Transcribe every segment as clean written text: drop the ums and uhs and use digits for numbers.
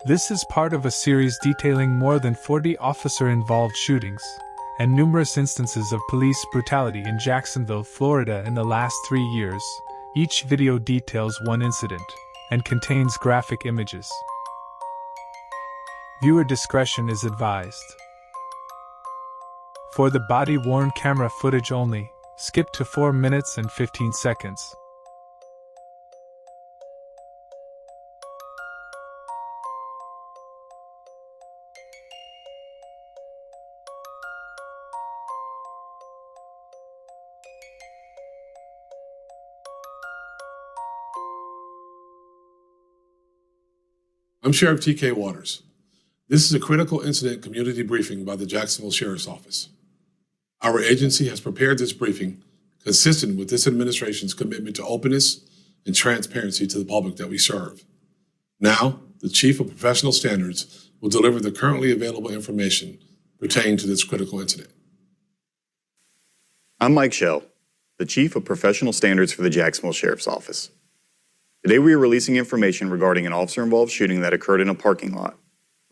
This is part of a series detailing more than 40 officer-involved shootings and numerous instances of police brutality in Jacksonville, Florida in the last 3 years. Each video details one incident and contains graphic images. Viewer discretion is advised. For the body-worn camera footage only, skip to 4 minutes and 15 seconds. I'm Sheriff T.K. Waters. This is a critical incident community briefing by the Jacksonville Sheriff's Office. Our agency has prepared this briefing consistent with this administration's commitment to openness and transparency to the public that we serve. Now, the Chief of Professional Standards will deliver the currently available information pertaining to this critical incident. I'm Mike Schell, the Chief of Professional Standards for the Jacksonville Sheriff's Office. Today we are releasing information regarding an officer-involved shooting that occurred in a parking lot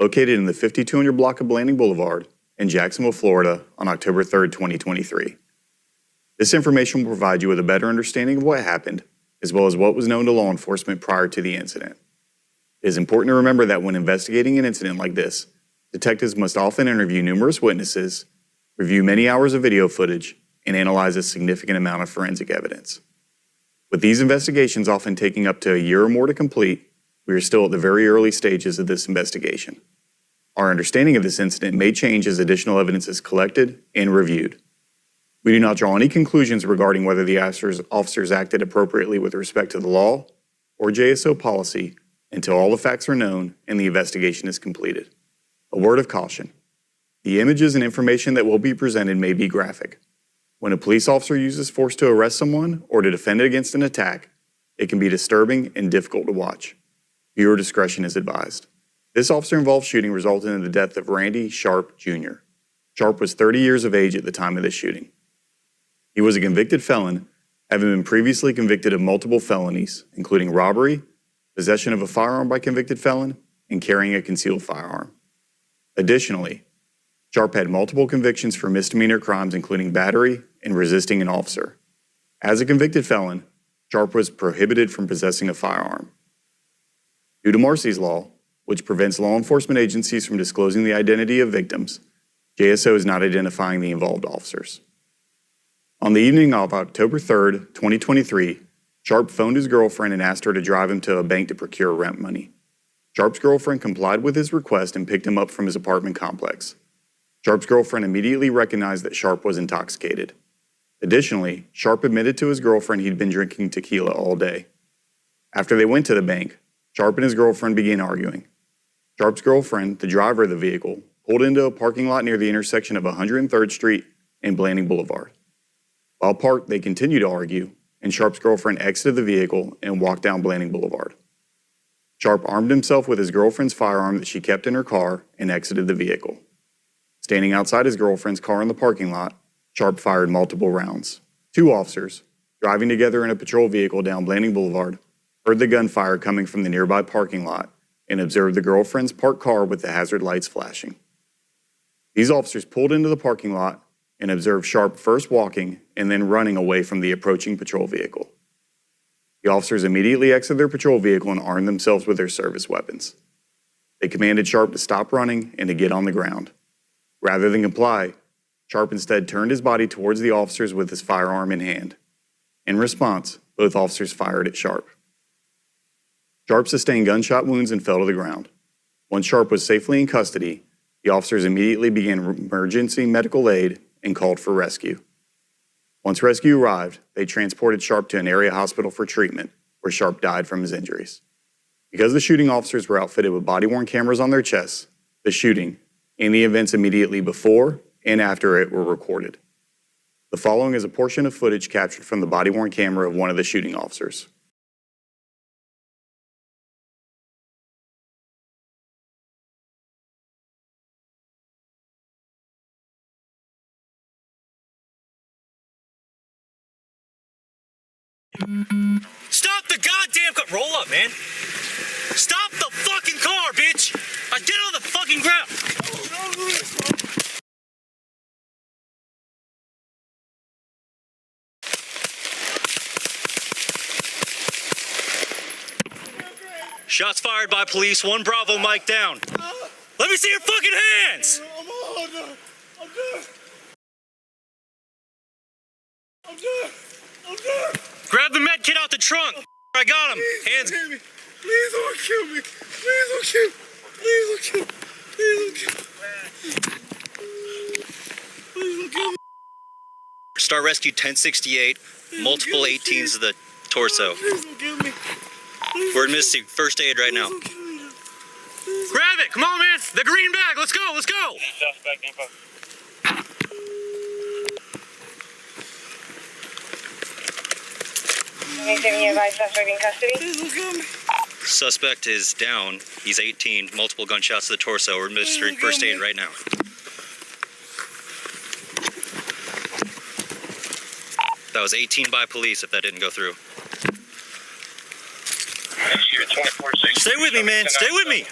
located in the 5200 block of Blanding Boulevard in Jacksonville, Florida on October 3, 2023. This information will provide you with a better understanding of what happened, as well as what was known to law enforcement prior to the incident. It is important to remember that when investigating an incident like this, detectives must often interview numerous witnesses, review many hours of video footage, and analyze a significant amount of forensic evidence. With these investigations often taking up to a year or more to complete, we are still at the very early stages of this investigation. Our understanding of this incident may change as additional evidence is collected and reviewed. We do not draw any conclusions regarding whether the officers acted appropriately with respect to the law or JSO policy until all the facts are known and the investigation is completed. A word of caution: the images and information that will be presented may be graphic. When a police officer uses force to arrest someone or to defend against an attack, it can be disturbing and difficult to watch. Viewer discretion is advised. This officer-involved shooting resulted in the death of Randy Sharp, Jr. Sharp was 30 years of age at the time of this shooting. He was a convicted felon, having been previously convicted of multiple felonies, including robbery, possession of a firearm by convicted felon, and carrying a concealed firearm. Additionally, Sharp had multiple convictions for misdemeanor crimes including battery and resisting an officer. As a convicted felon, Sharp was prohibited from possessing a firearm. Due to Marsy's Law, which prevents law enforcement agencies from disclosing the identity of victims, JSO is not identifying the involved officers. On the evening of October 3, 2023, Sharp phoned his girlfriend and asked her to drive him to a bank to procure rent money. Sharp's girlfriend complied with his request and picked him up from his apartment complex. Sharp's girlfriend immediately recognized that Sharp was intoxicated. Additionally, Sharp admitted to his girlfriend he'd been drinking tequila all day. After they went to the bank, Sharp and his girlfriend began arguing. Sharp's girlfriend, the driver of the vehicle, pulled into a parking lot near the intersection of 103rd Street and Blanding Boulevard. While parked, they continued to argue, and Sharp's girlfriend exited the vehicle and walked down Blanding Boulevard. Sharp armed himself with his girlfriend's firearm that she kept in her car and exited the vehicle. Standing outside his girlfriend's car in the parking lot, Sharp fired multiple rounds. Two officers, driving together in a patrol vehicle down Blanding Boulevard, heard the gunfire coming from the nearby parking lot and observed the girlfriend's parked car with the hazard lights flashing. These officers pulled into the parking lot and observed Sharp first walking and then running away from the approaching patrol vehicle. The officers immediately exited their patrol vehicle and armed themselves with their service weapons. They commanded Sharp to stop running and to get on the ground. Rather than comply, Sharp instead turned his body towards the officers with his firearm in hand. In response, both officers fired at Sharp. Sharp sustained gunshot wounds and fell to the ground. Once Sharp was safely in custody, the officers immediately began emergency medical aid and called for rescue. Once rescue arrived, they transported Sharp to an area hospital for treatment, where Sharp died from his injuries. Because the shooting officers were outfitted with body-worn cameras on their chests, the shooting and the events immediately before and after it were recorded. The following is a portion of footage captured from the body-worn camera of one of the shooting officers. Stop the goddamn car! Roll up, man! Stop the fucking car, bitch! Shots fired by police. 1 Bravo, Mike down. Let me see your fucking hands! I'm done. Grab the med kit out the trunk. I got him. Hands. Please don't kill me. Please don't kill me. Please don't kill me. Please don't kill me. Please don't kill me. Star Rescue 1068. Multiple 18s of the torso. Please don't kill me. We're administering first aid right now. Grab it! Come on, man! The green bag! Let's go! Let's go! Suspect info. You advise suspect in custody? Please don't kill me. Suspect is down. He's 18. Multiple gunshots to the torso. We're administering first aid right now. That was 18 by police if that didn't go through. Stay with me, man. Stay with me.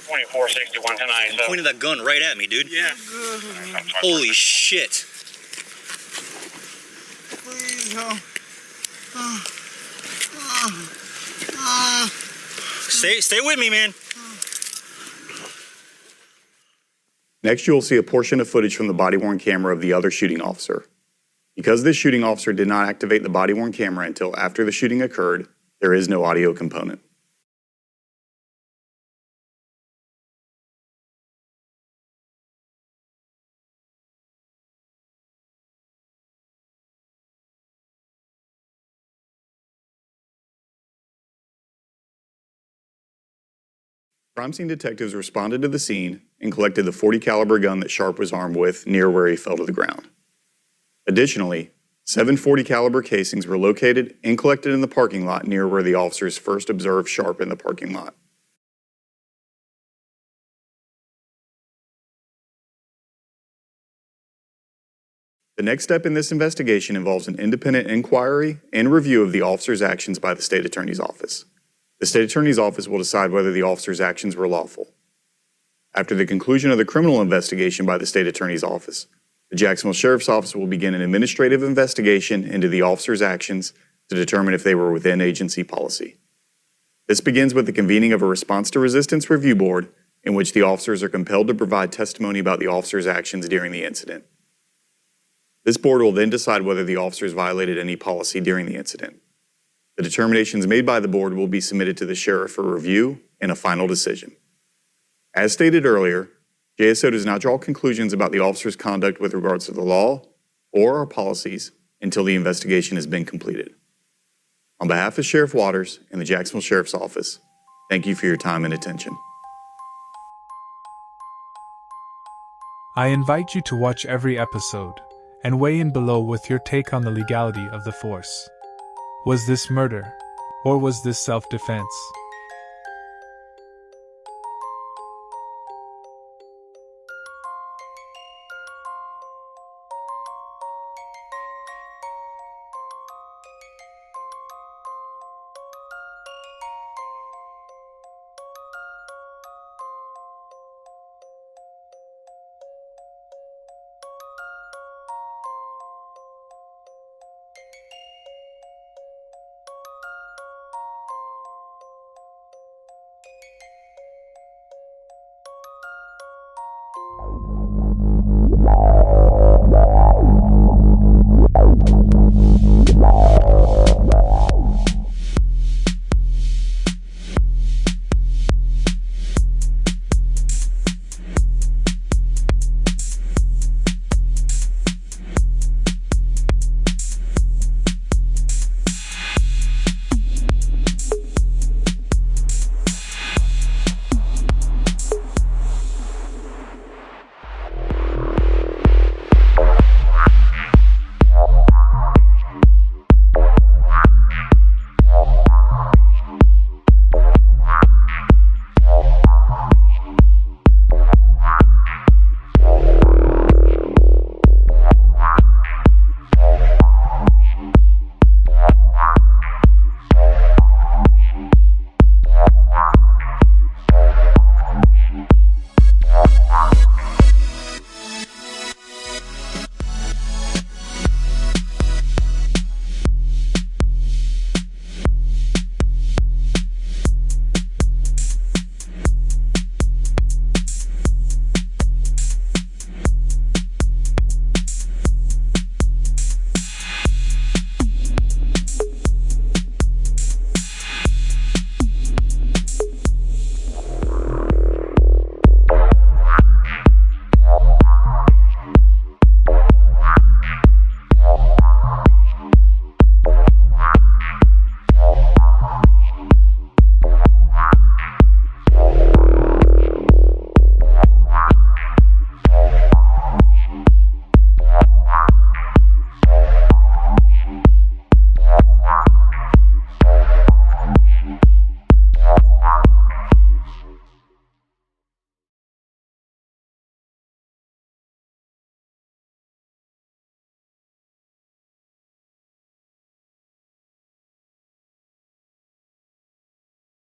2461 tonight. You pointed that gun right at me, dude. Yeah. Holy shit. Please help. Stay with me, man. Next, you will see a portion of footage from the body-worn camera of the other shooting officer. Because this shooting officer did not activate the body-worn camera until after the shooting occurred, there is no audio component. Crime scene detectives responded to the scene and collected the .40 caliber gun that Sharp was armed with near where he fell to the ground. Additionally, 7 .40 caliber casings were located and collected in the parking lot near where the officers first observed Sharp in the parking lot. The next step in this investigation involves an independent inquiry and review of the officer's actions by the State Attorney's Office. The State Attorney's Office will decide whether the officer's actions were lawful. After the conclusion of the criminal investigation by the State Attorney's Office, the Jacksonville Sheriff's Office will begin an administrative investigation into the officer's actions to determine if they were within agency policy. This begins with the convening of a response to resistance review board in which the officers are compelled to provide testimony about the officer's actions during the incident. This board will then decide whether the officers violated any policy during the incident. The determinations made by the board will be submitted to the sheriff for review and a final decision. As stated earlier, JSO does not draw conclusions about the officer's conduct with regards to the law or our policies until the investigation has been completed. On behalf of Sheriff Waters and the Jacksonville Sheriff's Office, thank you for your time and attention. I invite you to watch every episode and weigh in below with your take on the legality of the force. Was this murder? Or was this self-defense?